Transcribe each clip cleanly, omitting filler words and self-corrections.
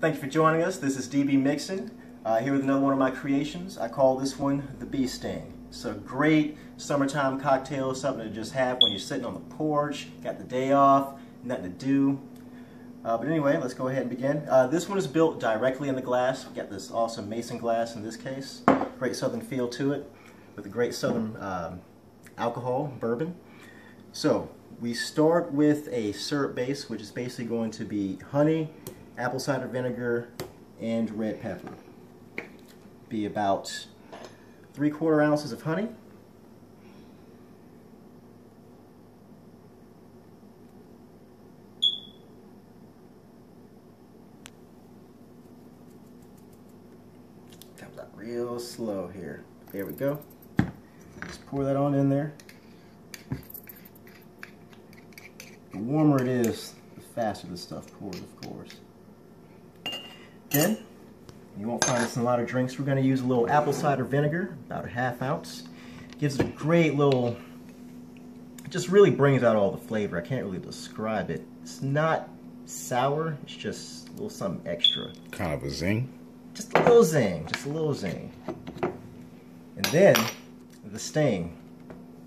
Thank you for joining us. This is DB Mixin, here with another one of my creations. I call this one the Bee Sting. It's a great summertime cocktail, something to just have when you're sitting on the porch, got the day off, nothing to do. But anyway, let's go ahead and begin. This one is built directly in the glass. We've got this awesome Mixin glass in this case. Great southern feel to it with a great southern alcohol, bourbon. So we start with a syrup base, which is basically going to be honey, apple cider vinegar, and red pepper. Be about 3/4 ounces of honey, comes out real slow here. There we go. Just pour that on in there. The warmer it is, the faster the stuff pours, of course. Then, you won't find this in a lot of drinks, we're going to use a little apple cider vinegar, about 1/2 ounce. Gives it a great little, it just really brings out all the flavor. I can't really describe it. It's not sour, it's just a little something extra. Kind of a zing? Just a little zing, just a little zing. And then, the sting.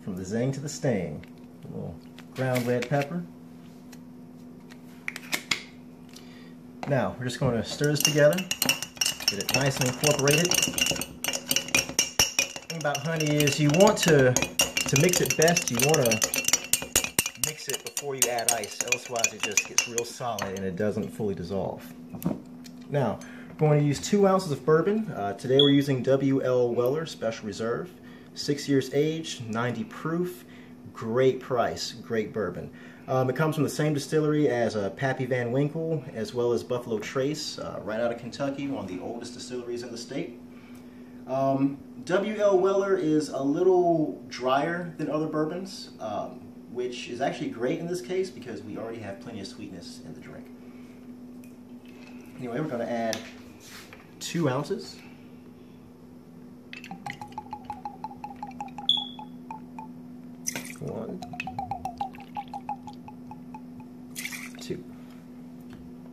From the zing to the sting. A little ground red pepper. Now, we're just going to stir this together, get it nice and incorporated. The thing about honey is you want to mix it best, you want to mix it before you add ice, otherwise it just gets real solid and it doesn't fully dissolve. Now, we're going to use 2 ounces of bourbon. Today we're using W.L. Weller Special Reserve, 6 years aged, 90 proof, great price, great bourbon. It comes from the same distillery as Pappy Van Winkle, as well as Buffalo Trace, right out of Kentucky, one of the oldest distilleries in the state. W.L. Weller is a little drier than other bourbons, which is actually great in this case because we already have plenty of sweetness in the drink. Anyway, we're going to add 2 ounces. One. 2.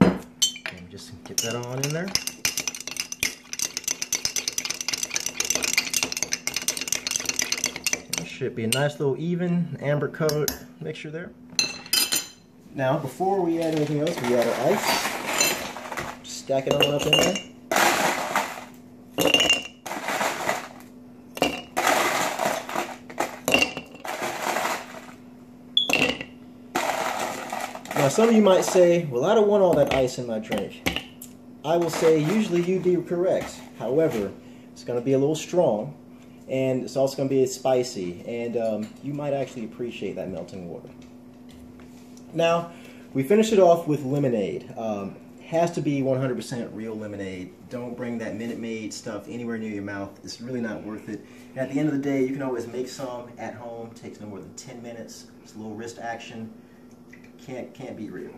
And just get that on in there. It should be a nice little even amber colored mixture there. Now, before we add anything else, we add our ice. Just stack it on up in there. Now some of you might say, well, I don't want all that ice in my drink. I will say, usually you'd be correct. However, it's going to be a little strong, and it's also going to be spicy, and you might actually appreciate that melting water. Now, we finish it off with lemonade. Has to be 100% real lemonade. Don't bring that Minute Maid stuff anywhere near your mouth. It's really not worth it. And at the end of the day, you can always make some at home. It takes no more than 10 minutes. It's a little wrist action. Can't be real.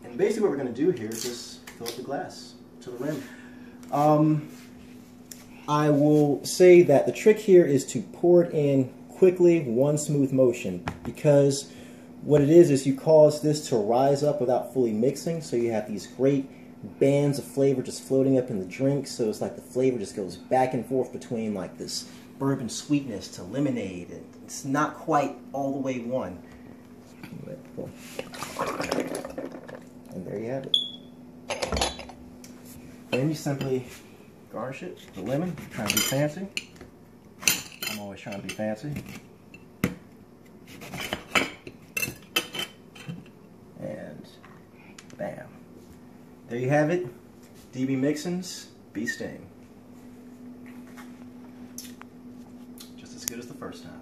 And basically what we're going to do here is just fill up the glass to the rim. I will say that the trick here is to pour it in quickly, one smooth motion, because what it is you cause this to rise up without fully mixing, so you have these great bands of flavor just floating up in the drink, so it's like the flavor just goes back and forth between like this bourbon sweetness to lemonade, and it's not quite all the way one. And there you have it. Then you simply garnish it with lemon. You're trying to be fancy. I'm always trying to be fancy. And bam. There you have it. DB Mixin's Bee Sting. Just as good as the first time.